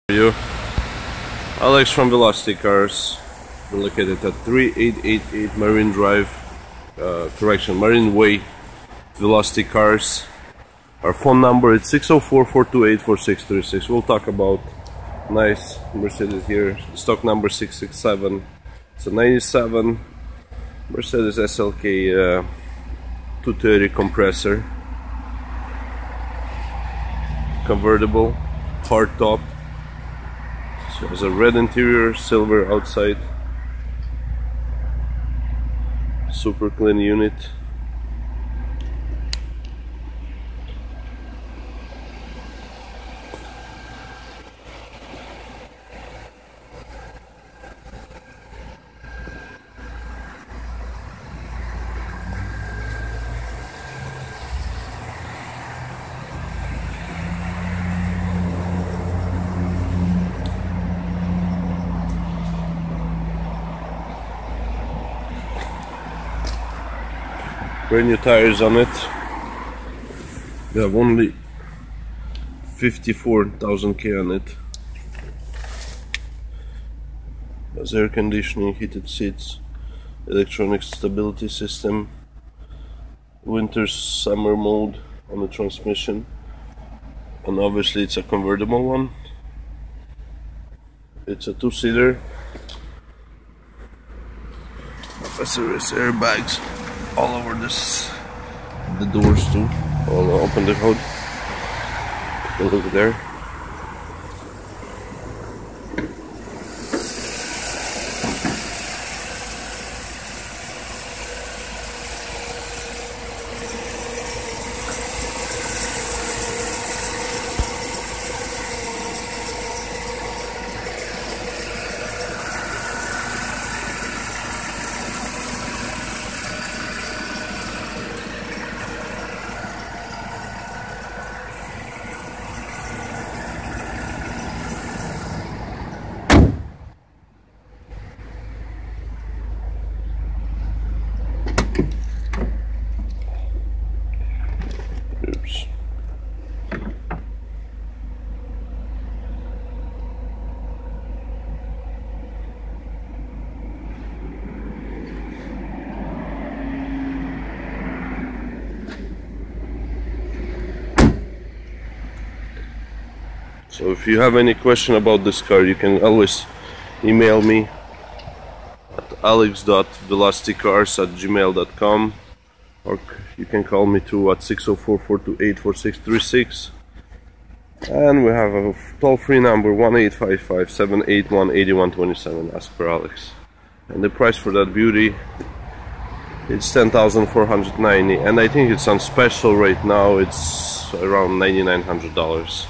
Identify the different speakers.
Speaker 1: You, Alex from Velocity Cars. We're located at 3888 Marine Drive, Marine Way, Velocity Cars. Our phone number is 604-428-4636. We'll talk about nice Mercedes here. Stock number 667. It's a 97 Mercedes SLK 230 compressor, convertible, hard top. So there's a red interior, silver outside. Super clean unit. Brand new tires on it. We have only 54,000 K on it. Has air conditioning, heated seats, electronic stability system, winter summer mode on the transmission, and obviously it's a convertible one. It's a two-seater. There's airbags all over the doors too. I'll open the hood. Take a look there. Oops. So if you have any question about this car, you can always email me at alex.velocitycars@gmail.com, or you can call me too at 604-428-4636. And we have a toll-free number 1-855-781-8127. Ask for Alex. And the price for that beauty, it's $10,490, and I think it's on special right now. It's around $9,900.